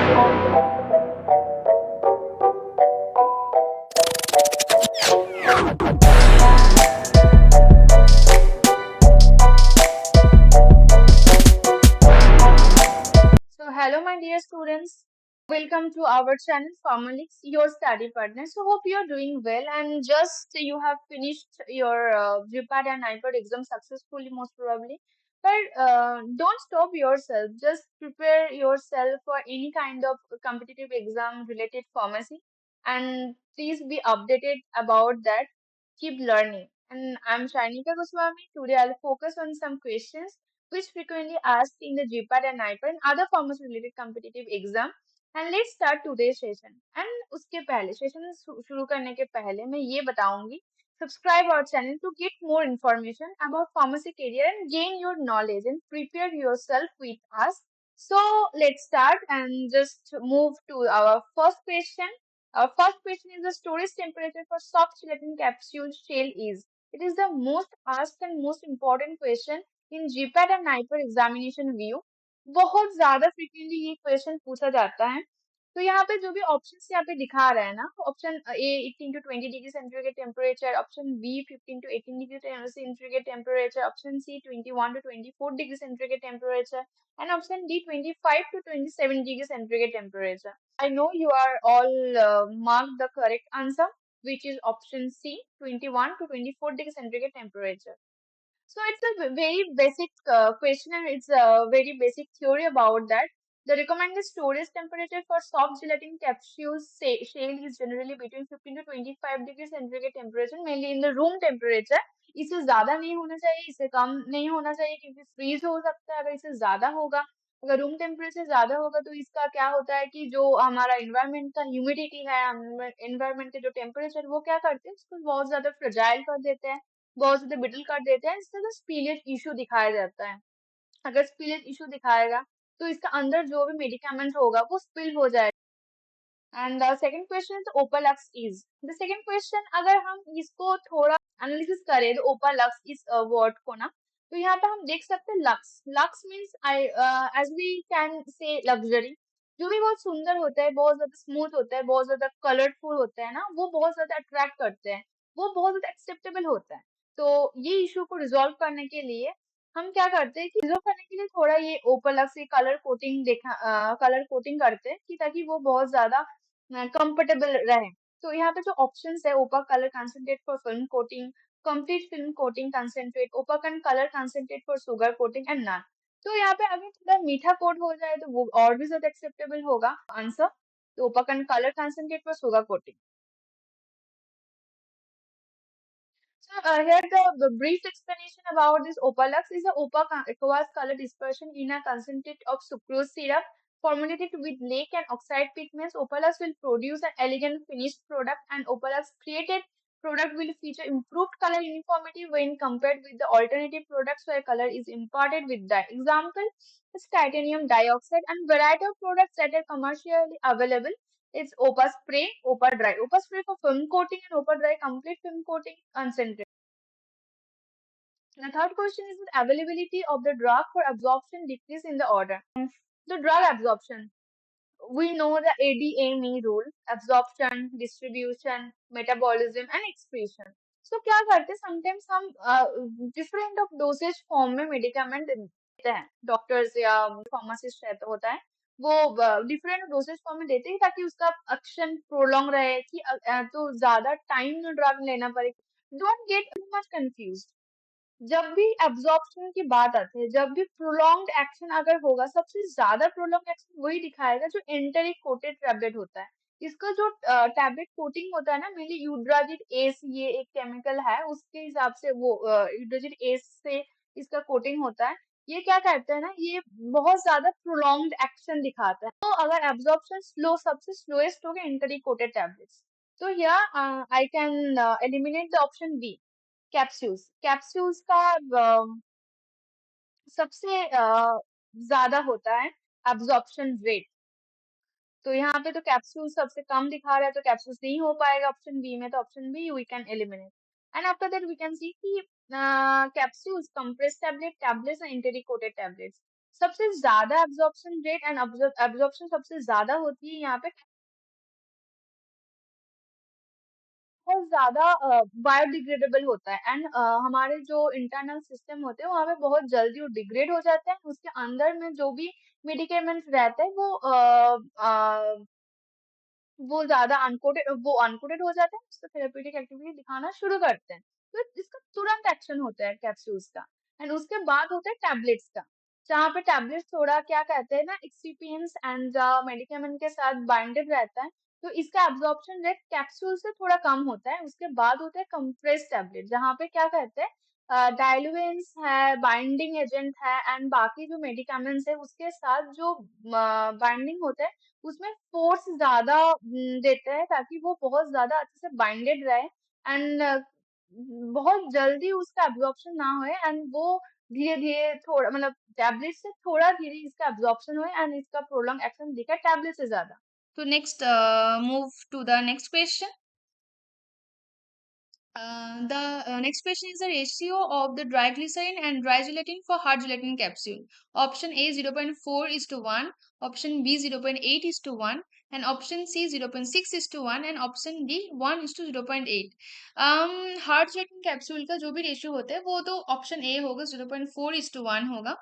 So, hello, my dear students. Welcome to our channel, Pharmalix, your study partner. So, hope you're doing well and just you have finished your GPAT and IPAT exam successfully, most probably. But don't stop yourself. Just prepare yourself for any kind of competitive exam related pharmacy, and please be updated about that. Keep learning. And I'm Shainika Goswami. Today, I'll focus on some questions which frequently asked in the GPAT and IPAT and other pharmacy related competitive exam. And let's start today's session. And उसके पहले session शुरू करने के पहले मैं ये बताऊंगी subscribe our channel to get more information about pharmacy career and gain your knowledge and prepare yourself with us. So let's start and just move to our first question. Our first question is the storage temperature for soft gelatin capsule shell is. It is the most asked and most important question in GPAT and NIPER examination view बहुत ज्यादा frequently ये question पूछा जाता है। तो यहाँ पे जो भी ऑप्शन यहाँ पे दिखा रहा है ना, option A 18 to 20 degree centigrade temperature, option B 15 to 18 degree centigrade temperature, option C 21 to 24 degree centigrade temperature and option D 25 to 27 degree centigrade temperature. I know you are all marked the correct answer, which is option C 21 to 24 degree centigrade temperature. So it's a very basic question and it's a very basic theory about that. The recommended storage temperature for soft gelatin capsules shell is generally between 15 to 25 degrees centigrade temperature, mainly in the room temperature. इससे ज्यादा नहीं होना चाहिए, इससे कम नहीं होना चाहिए क्योंकि फ्रीज हो सकता है अगर इससे ज्यादा होगा। अगर रूम टेम्परेचर ज्यादा होगा तो इसका क्या होता है कि जो हमारा इन्वायरमेंट का ह्यूमिडिटी है, इन्वायरमेंट के जो टेम्परेचर वो क्या करते हैं उसको बहुत ज्यादा फ्रेजाइल कर देते हैं, बहुत ज्यादा बिटल कर देते हैं, इससे ना स्पीलियज इशू दिखाया जाता है। अगर स्पीलियज इशू दिखाएगा तो इसका अंदर जो भी मेडिकामेंट होगा वो स्पिल हो जाएगा। And the second question Opalux is the second question, अगर हम इसको थोड़ा एनालिसिस करें तो ओपालक्स इस वर्ड को ना, तो यहाँ पे हम देख सकते हैं lux. Lux means I as we can say luxury. जो भी बहुत सुंदर होता है, बहुत ज्यादा स्मूथ होता है, बहुत ज्यादा कलरफुल होता है ना, वो बहुत ज्यादा अट्रैक्ट करते हैं, वो बहुत ज्यादा एक्सेप्टेबल होता है। तो ये इशू को रिजॉल्व करने के लिए हम क्या करते हैं कि रिजॉल्व करने के लिए थोड़ा ये ओपालक्स से कलर कोटिंग कलर कोटिंग करते हैं कि ताकि वो बहुत ज्यादा कंफर्टेबल रहे। तो यहाँ पे जो ऑप्शंस है, opaque colour concentrate for film coating, complete film coating concentrate, opaque colour concentrate for sugar coating and none. तो यहाँ पे अगर थोड़ा मीठा कोट हो जाए तो वो और भी ज्यादा एक्सेप्टेबल होगा आंसर। तो opaque colour concentrate for sugar coating. So here the brief explanation about this Opalux is a aqueous color dispersion in a concentrate of sucrose syrup formulated with lake and oxide pigments. Opalux will produce an elegant finished product, and Opalux created product will feature improved color uniformity when compared with the alternative products where color is imparted with dye. Example is titanium dioxide, and variety of products that are commercially available. It's Opa spray, Opa dry. Opa spray for film coating and Opa dry complete film coating concentrate. The third question is the availability of the drug for absorption decrease in the order. The drug absorption. We know the ADME rule: absorption, distribution, metabolism and excretion. So क्या करते हैं, sometimes हम different of dosage form में medicament देते हैं, doctors या pharmacist रहता होता है, वो डिफरेंट डोसेज फॉर्म में देते हैं ताकि उसका एक्शन प्रोलॉन्ग रहे कि तो ज्यादा टाइम ड्रग लेना पड़े। Don't get too much confuse. जब भी एब्जॉर्प्शन की बात आती है, जब भी प्रोलॉन्ग्ड एक्शन अगर होगा, सबसे ज्यादा प्रोलॉन्ग एक्शन वही दिखाएगा जो एंटरिक कोटेड टैबलेट होता है। इसका जो टैबलेट कोटिंग होता है ना, मेनली यूड्राजिड एस, ये एक केमिकल है, उसके हिसाब से वो यूड्राजिड एस से इसका कोटिंग होता है। ये क्या करता है ना, ये बहुत ज्यादा प्रोलॉन्ग्ड एक्शन दिखाता है। तो अगर एब्जॉर्प्शन स्लो, सबसे स्लोएस्ट हो गया एंटरिक कोटेड टैबलेट्स। तो here I can eliminate the option B, capsules. Capsules का सबसे ज्यादा होता है एब्जॉर्प्शन रेट। तो यहाँ पे तो कैप्सूल सबसे कम दिखा रहा है, तो कैप्सूल्स नहीं हो पाएगा ऑप्शन बी में, तो option B we can eliminate. And after that we can see कि capsules, compress tablet, tablets and enteric coated tablets. सबसे ज्यादा एब्जॉर्प्शन रेट एंड एब्जॉर्प्शन सबसे ज्यादा होती है यहाँ पे, बहुत ज्यादा बायोडिग्रेडेबल होता है, एंड हमारे जो इंटरनल सिस्टम होते हैं वहाँ पे बहुत जल्दी वो डिग्रेड हो जाते हैं। उसके अंदर में जो भी मेडिकेमेंट्स रहते हैं वो ज्यादा अनकोटेड हो जाते हैं, उससे थेरेप्यूटिक एक्टिविटी दिखाना शुरू करते हैं। तो इसका तुरंत एक्शन होता है कैप्सूल्स का। एंड उसके बाद होता है टैबलेट्स का, जहाँ पे टैबलेट्स थोड़ा क्या कहते हैं ना, एक्सिपिएंट्स एंड मेडिकेमेंट के साथ बाइंडेड रहता है, तो इसका एब्जॉर्प्शन रेट कैप्सूल से थोड़ा कम होता है। उसके बाद होता है कंप्रेस टैबलेट, जहाँ पे क्या कहते हैं डायलुएंस है, बाइंडिंग एजेंट है, एंड बाकी जो मेडिकेमेंट्स है उसके साथ जो बाइंडिंग होता है उसमें फोर्स ज्यादा देते हैं, ताकि वो बहुत ज्यादा अच्छे से बाइंडेड रहे, एंड बहुत जल्दी उसका एब्जॉर्प्शन ना होए, एंड वो धीरे धीरे थोड़ा मतलब टैबलेट से थोड़ा धीरे इसका एब्जॉर्प्शन होए, एंड इसका प्रोलॉन्ग एक्शन दिखे टैबलेट से ज्यादा। तो next move to the next question. The next question is the ratio of the dry glycerin and dry gelatin for hard gelatin capsule. Option A 0.4 is to 1, option B 0.8 is to 1, and option C 0.6 is to 1, and option D 1 is to 0.8. Hard gelatin capsule का जो भी ratio होता है वो तो option A होगा, 0.4 is to 1 होगा।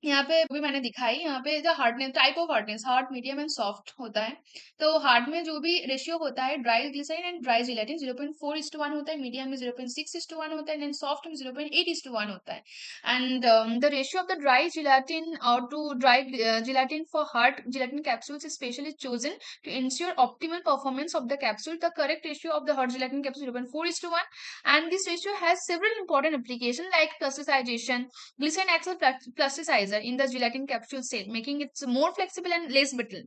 यहाँ पे भी मैंने दिखाई, यहाँ पे जो hardness, type of hardness, hard, medium and soft होता है। तो हार्ड में जो भी रेशियो होता है dry glycerin and dry gelatin 0.4:1 होता है, मीडियम में 0.6:1 होता है, एंड सॉफ्ट में 0.8:1 होता है। And the ratio of the dry gelatin और to dry gelatin for hard gelatin capsules is specially chosen to ensure optimal performance of the capsule. The correct ratio of the hard gelatin capsule 0.4:1, and this ratio has several important applications like plasticization. Glycerin acts as plasticizer in the gelatin capsule cell, making it more flexible and less brittle.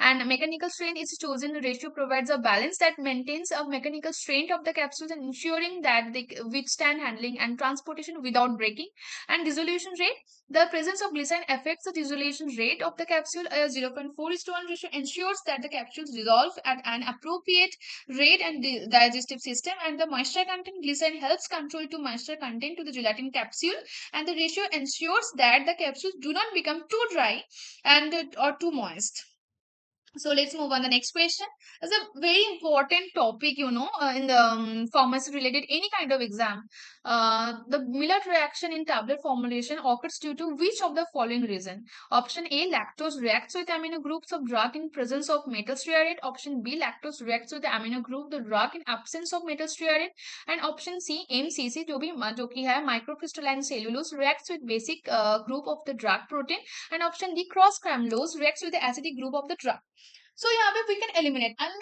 And mechanical strength is chosen. Ratio provides a balance that maintains a mechanical strength of the capsules and ensuring that they withstand handling and transportation without breaking. And dissolution rate. The presence of glycerin affects the dissolution rate of the capsule. A 0.4:1 ratio ensures that the capsules dissolve at an appropriate rate and the digestive system, and the moisture content. Glycerin helps control to moisture content to the gelatin capsule, and the ratio ensures that the capsules do not become too dry and or too moist. So let's move on the next question. It's a very important topic, in the pharmacy related any kind of exam. The Maillard reaction in tablet formulation occurs due to which of the following reason? Option A, lactose reacts with amino groups of drug in presence of metal stearate. Option B, lactose reacts with the amino group the drug in absence of metal stearate. And option C, MCC जो कि है microcrystalline cellulose reacts with basic group of the drug protein. And option D, cross cramulose reacts with the acidic group of the drug. So यहाँ पे we can eliminate, and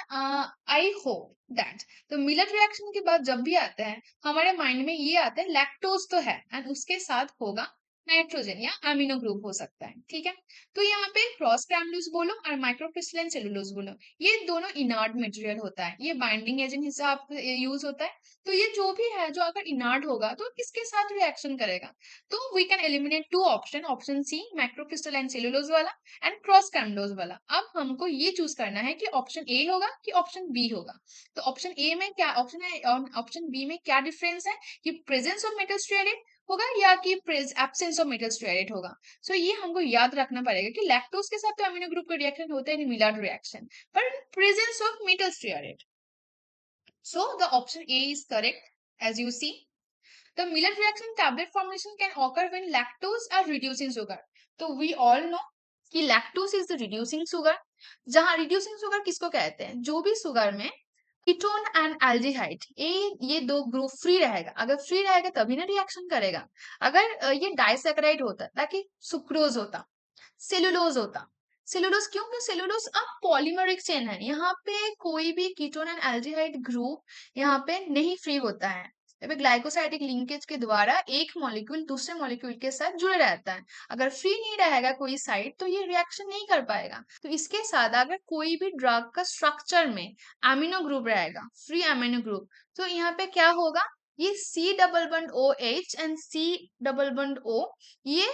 I hope that तो Maillard reaction के बाद जब भी आते हैं हमारे माइंड में ये आता है लैक्टोज तो है एंड उसके साथ होगा नाइट्रोजन या अमीनो ग्रुप हो सकता है, ठीक है। तो यहाँ पे क्रॉस ग्रानुलोज बोलो और माइक्रोक्रिस्टलाइन सेलुलोज बोलो, ये दोनों इनार्ट मटेरियल होता है, ये बाइंडिंग एजेंट हिसाब यूज होता है। तो ये जो भी है जो अगर इनार्ट होगा तो किसके साथ रिएक्शन करेगा, तो we can eliminate two option, option C microcrystalline cellulose वाला एंड क्रॉस कैमडोज वाला। अब हमको ये चूज करना है कि ऑप्शन ए होगा कि ऑप्शन बी होगा। तो ऑप्शन ए में क्या ऑप्शन है और ऑप्शन बी में क्या डिफरेंस है, कि प्रेजेंस ऑफ मेटल स्टेरेट होगा या कि एब्सेंस ऑफ मेटल स्टेरेट होगा। सो ये हमको याद रखना पड़ेगा कि लैक्टोज के साथ तो अमीनो ग्रुप का रिएक्शन होता है मिलार्ड रिएक्शन, पर presence of metal stearate. So the option A is correct as you see. The Maillard reaction tablet formulation can occur when lactose are reducing sugar. तो we all know कि lactose is the reducing sugar। जहां reducing sugar किसको कहते हैं, जो भी sugar में ketone and aldehyde ये दो ग्रुप फ्री रहेगा, अगर फ्री रहेगा तभी ना रिएक्शन करेगा। अगर ये डाइसैकेराइड होता ताकि सुक्रोज होता, सेलुलोज होता। सेलुलोज क्यों, क्योंकि सेलुलोज अब पॉलीमरिक चेन है, यहाँ पे कोई भी कीटोन एंड एल्डिहाइड ग्रुप यहाँ पे नहीं फ्री होता है। ग्लाइकोसाइडिक लिंकेज के द्वारा एक मॉलिक्यूल दूसरे मॉलिक्यूल के साथ जुड़े रहता है। अगर फ्री नहीं रहेगा कोई साइड तो ये रिएक्शन नहीं कर पाएगा। तो इसके साथ अगर कोई भी ड्रग का स्ट्रक्चर में एमिनो ग्रुप रहेगा, फ्री एमिनो ग्रुप, तो यहाँ पे क्या होगा, ये C double bond OH and C double bond O ये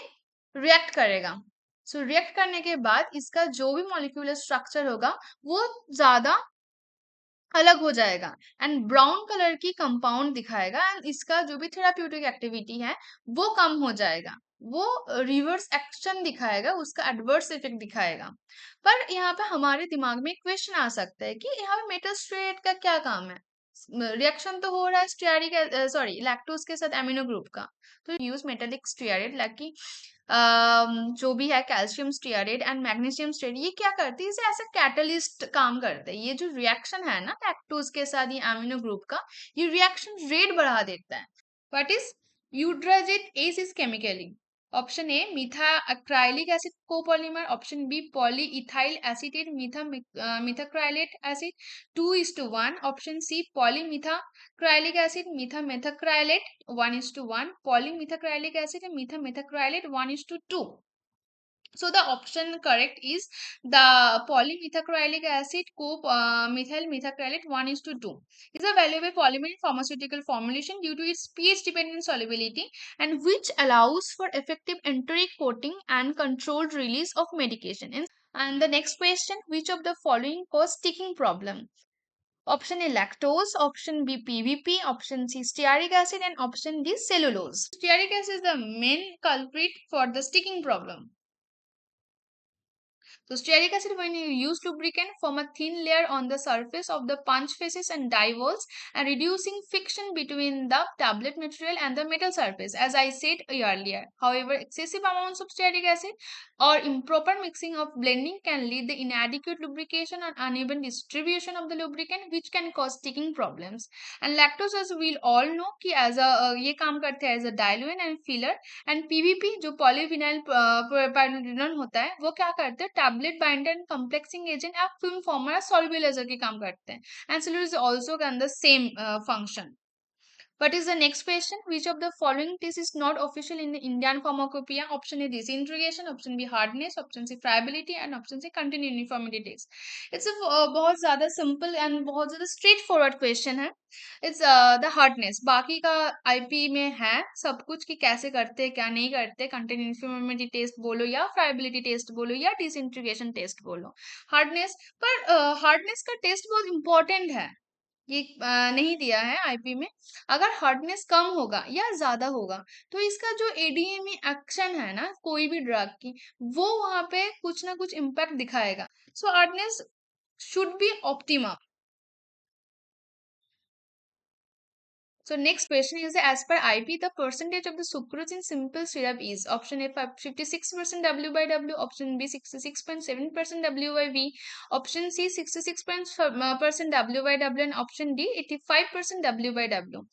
रिएक्ट करेगा। सो रिएक्ट करने के बाद इसका जो भी मॉलिक्यूलर स्ट्रक्चर होगा वो ज्यादा अलग हो जाएगा एंड ब्राउन कलर की कंपाउंड दिखाएगा, एंड इसका जो भी थेराप्यूटिक एक्टिविटी है वो कम हो जाएगा। वो रिवर्स एक्शन दिखाएगा, उसका एडवर्स इफेक्ट दिखाएगा। पर यहाँ पे हमारे दिमाग में एक क्वेश्चन आ सकता है कि यहाँ पे मेटल स्टेरेट का क्या काम है? रिएक्शन तो हो रहा है स्टीयरिक सॉरी लैक्टोज के साथ एमिनो ग्रुप का, तो यूज मेटालिक स्टीयरेट लाइक जो भी है calcium stearate and magnesium stearate, ये क्या करती है? इसे एज अ कैटलिस्ट काम करते हैं। ये जो रिएक्शन है ना लैक्टोज के साथ ये एमिनो ग्रुप का, ये रिएक्शन रेट बढ़ा देता है। What is Eudragit S is chemically? Option A methacrylic acid copolymer, option B poly ethyl acetate methacrylate acid 2:1, option C polymethacrylic acid methyl methacrylate 1:1, polymethacrylic acid and methyl methacrylate 1:2. So the option correct is the polymethacrylic acid co-methyl methacrylate 1:2 is a valuable polymer in pharmaceutical formulation due to its pH-dependent solubility and which allows for effective enteric coating and controlled release of medication. And the next question, which of the following cause sticking problem? Option A lactose, option B PVP, option C stearic acid and option D cellulose. Stearic acid is the main culprit for the sticking problem. So stearic acid, when you use lubricant, form a thin layer on the surface of the punch faces and die walls and reducing friction between the tablet material and the metal surface, as I said earlier. However, excessive amounts of stearic acid or improper mixing of blending can lead to inadequate lubrication or uneven distribution of the lubricant, which can cause sticking problems. And lactose, as we all know, कि as a ये काम करते हैं as a diluent and filler, and PVP जो polyvinyl pyridone होता है वो क्या करते हैं? Tablet binder and complexing agent या फिल्म फॉर्मर सॉल्युबलाइजर के काम करते हैं and cellulose also can the same function. What is the next question? Which of the following test is not official in the Indian pharmacopoeia? Option A disintegration, option B hardness, option C friability and option C continued uniformity test. It's a बहुत ज़्यादा simple and बहुत ज़्यादा straightforward question है. It's the hardness. बाकी का IP में है सब कुछ कि कैसे करते हैं क्या नहीं करते, continued uniformity test बोलो या friability test बोलो या disintegration test बोलो. Hardness, पर hardness का test बहुत important है. ये नहीं दिया है आईपी में. अगर हार्डनेस कम होगा या ज्यादा होगा तो इसका जो एडीएमई एक्शन है ना कोई भी ड्रग की, वो वहां पे कुछ ना कुछ इम्पैक्ट दिखाएगा. So hardness should be optimum. So next question is, as per IP, the percentage of the sucrose in simple syrup is option A 56% W by W, option B 66.7% W by V, option C 66% W by W and option D 85% W by W.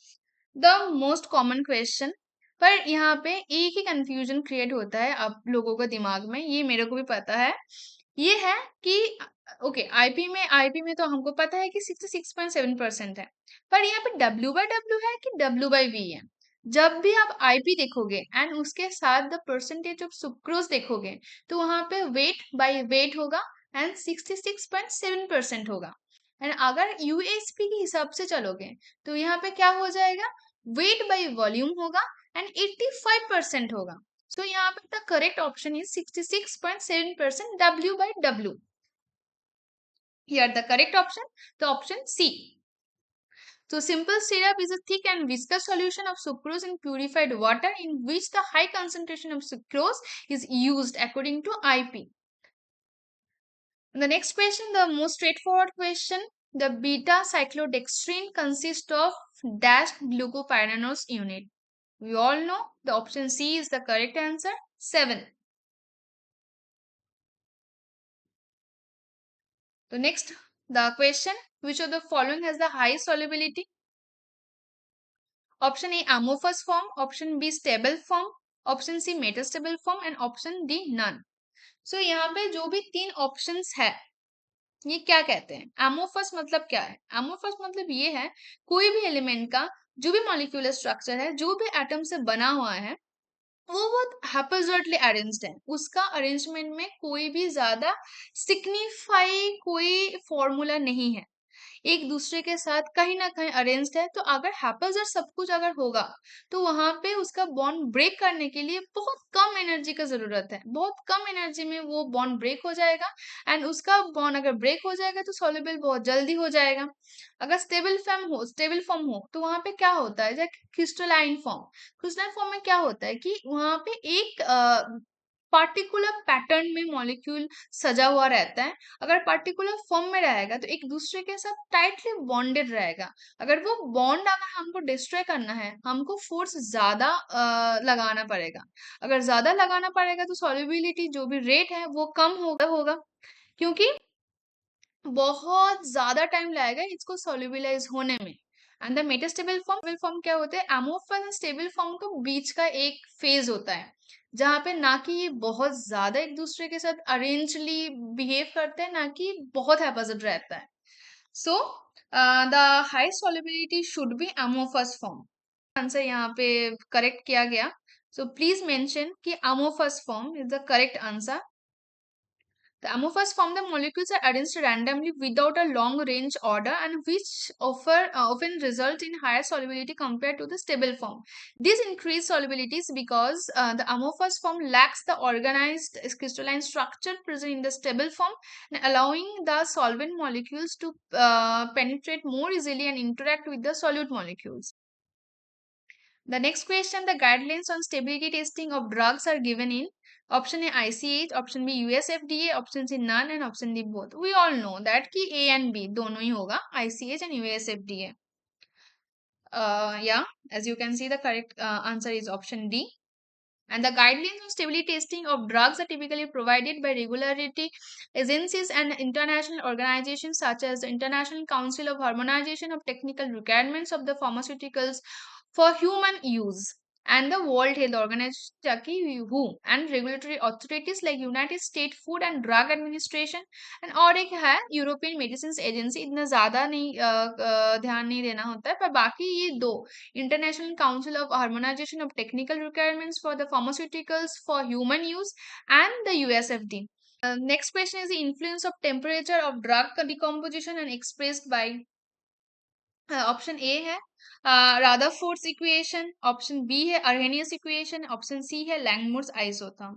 The most common question. पर यहाँ पे एक ही confusion create होता है आप लोगों को दिमाग में, ये मेरे को भी पता है. ये है कि ओके आईपी में तो हमको पता है कि 66.7% है, पर यहाँ पे W बाय W है कि W बाय V है. जब भी आप आईपी देखोगे एंड उसके साथ द परसेंटेज ऑफ सुक्रोज देखोगे तो वहां पे वेट बाय वेट होगा एंड 66.7% होगा. एंड अगर यूएसपी के हिसाब से चलोगे तो यहाँ पे क्या हो जाएगा? वेट बाय वॉल्यूम होगा एंड 85% होगा. So यहाँ पे the correct option is 66.7% W by W. Here the correct option, the option C. So simple syrup is a thick and viscous solution of sucrose in purified water in which the high concentration of sucrose is used according to IP. The next question, the most straightforward question. The beta cyclodextrin consists of dash glucopyranose unit. We all know the option C is the correct answer. 7. So next, the question, which of the following has the highest solubility? Option A amorphous form, option B stable form, option C metastable form and option D none. So यहाँ पे जो भी तीन options है ये क्या कहते हैं? एमोफस मतलब क्या है? एमोफस मतलब ये है कोई भी एलिमेंट का जो भी मॉलिक्यूलर स्ट्रक्चर है, जो भी एटम से बना हुआ है, वो बहुत हैप्पीजर्टली अरेंज्ड है. उसका अरेंजमेंट में कोई भी ज्यादा सिग्निफाई कोई फॉर्मूला नहीं है. एक दूसरे के साथ कहीं ना कहीं अरेंज्ड है, तो अगर हैप्पीजर सब कुछ अगर होगा तो वहां पे उसका बॉन्ड ब्रेक करने के लिए बहुत कम एनर्जी का जरूरत है, बहुत कम एनर्जी में वो बॉन्ड ब्रेक हो जाएगा। एंड उसका बॉन्ड अगर ब्रेक हो जाएगा तो सॉल्युबल बहुत जल्दी हो जाएगा। अगर स्टेबल फॉर्म हो तो वहां पे क्या होता है, जैसे क्रिस्टलाइन फॉर्म। क्रिस्टलाइन फॉर्म में क्या होता है कि वहां पे एक पार्टिकुलर पैटर्न में मॉलिक्यूल सजा हुआ रहता है। अगर पर्टिकुलर फॉर्म में रहेगा तो एक दूसरे के साथ टाइटली बॉन्डेड रहेगा। अगर वो बॉन्ड अगर हमको डिस्ट्रॉय करना है, हमको फोर्स ज्यादा लगाना पड़ेगा। अगर ज्यादा लगाना पड़ेगा तो सॉल्युबिलिटी जो भी रेट है वो कम होगा, क्योंकि बहुत ज्यादा टाइम लगेगा इसको सोल्यूबिलाइज होने में। एंड द मेटास्टेबल फॉर्म क्या होते हैं, अमोर्फस एंड स्टेबल फॉर्म के बीच का एक फेज होता है, जहाँ पे ना कि ये बहुत ज्यादा एक दूसरे के साथ अरेंजली बिहेव करते हैं, ना कि बहुत हैपोजिट रहता है। So the high solubility should be amorphous form. Answer यहाँ पे करेक्ट किया गया। सो प्लीज मेंशन कि amorphous form is the correct answer. The amorphous form, the molecules are arranged randomly without a long range order, and which often result in higher solubility compared to the stable form. This increased solubility is because the amorphous form lacks the organized crystalline structure present in the stable form, and allowing the solvent molecules to penetrate more easily and interact with the solute molecules. The next question, the guidelines on stability testing of drugs are given in option A ICH, option B US FDA, option C none, and option D both. We all know that कि A and B दोनों ही होगा, ICH and US FDA. Yeah, as you can see, the correct answer is option D. And the guidelines on stability testing of drugs are typically provided by regulatory agencies and international organizations such as the International Council of Harmonization of Technical Requirements of the Pharmaceuticals for Human Use, and the World Health Organization WHO, and regulatory authorities like United States Food and Drug Administration, and और एक है European medicine agency. इतना ज्यादा नहीं ध्यान नहीं देना होता है, पर बाकी ये दो, International Council of Harmonization of Technical Requirements for the Pharmaceuticals for Human Use, and the USFD. Next question is the influence of temperature of drug decomposition and expressed by option A है रादरफोर्ड्स equation, option B है अर्हेनियस equation, option C है लैंगमुर्स isotherm.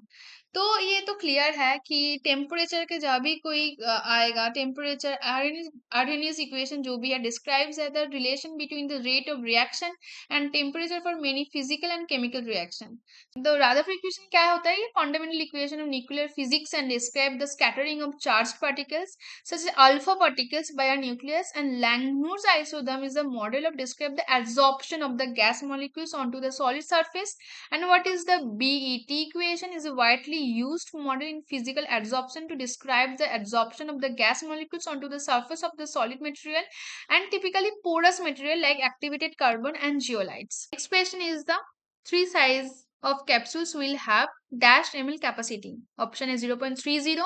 तो ये तो clear है कि temperature के जब भी कोई आएगा, टेम्परेचर अर्हेनियस इक्वेशन जो भी है describes the relation between the rate of reaction and temperature for many physical and chemical reaction. तो रादरफोर्ड इक्वेशन क्या होता है, ये fundamental equation of nuclear physics and describe the scattering of charged particles such as alpha particles by a nucleus, and Langmuir's isotherm is a model of describe the absorption of the gas molecules onto the solid surface. And what is the BET equation is a widely used model in physical absorption to describe the absorption of the gas molecules onto the surface of the solid material and typically porous material like activated carbon and zeolites. Next question is the three size of capsules will have dash ml capacity. Option A 0.30,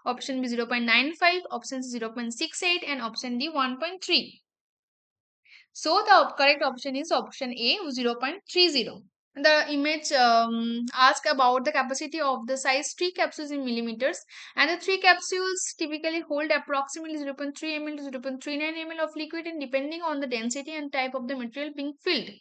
option B 0.95, option C 0.68, and option D 1.3. So the correct option is option A 0.30. The image ask about the capacity of the size 3 capsules in millimeters, and the 3 capsules typically hold approximately 0.3 ml to 0.39 ml of liquid, and depending on the density and type of the material being filled.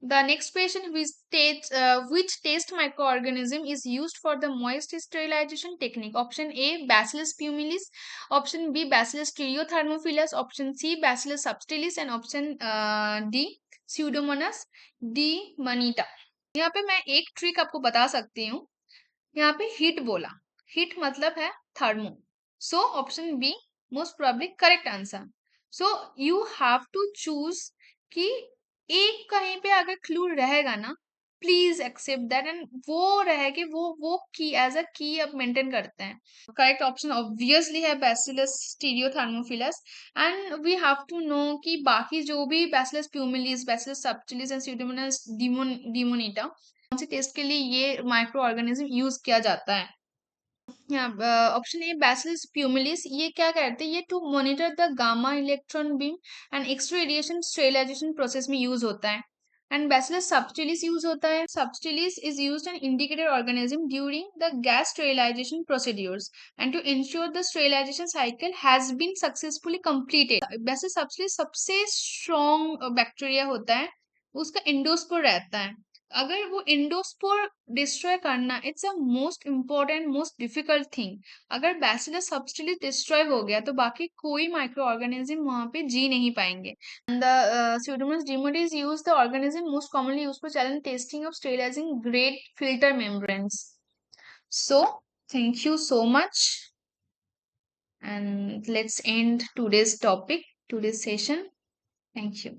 The next question, which test microorganism is used for the moist sterilization technique? Option A Bacillus pumilus, option B Bacillus stereothermophilus, option C Bacillus subtilis, and option D Pseudomonas demonita. यहाँ पे मैं एक trick आपको बता सकती हूँ। यहाँ पे हीट बोला, हीट मतलब है thermo, so option B most probably correct answer. So you have to choose कि एक कहीं पे अगर क्लू रहेगा ना, प्लीज एक्सेप्ट दैट, एंड वो रहे कि वो की एज अ की अब मेंटेन करते हैं। करेक्ट ऑप्शन ऑब्वियसली है Bacillus stearothermophilus, and we have to know कि बाकी जो भी Bacillus pumilus, Bacillus subtilis and Pseudomonas diminuta कौन सी टेस्ट के लिए ये माइक्रो ऑर्गेनिज्म यूज किया जाता है। ऑप्शन ए बैसिलस प्यूमिलिस, ये क्या करते हैं, ये to monitor the gamma electron beam and X radiation sterilization process में यूज होता है। एंड बैसिलस सबटिलिस यूज होता है. Subtilis is used an indicator organism during the gas sterilization procedures and to ensure the sterilization cycle has been successfully completed. Bacillus subtilis सबसे strong bacteria होता है, उसका endospore रहता है. अगर वो एंडोस्पोर डिस्ट्रॉय करना, it's a most important most difficult thing. अगर बैसिलस सबटिलिस डिस्ट्रॉय हो गया तो बाकी कोई माइक्रो ऑर्गेनिज्म वहां पे जी नहीं पाएंगे. And the Pseudomonas demodex use the organism most commonly used for challenge testing of sterilizing grade filter membranes. So, thank you so much. And let's end today's topic, today's session. Thank you.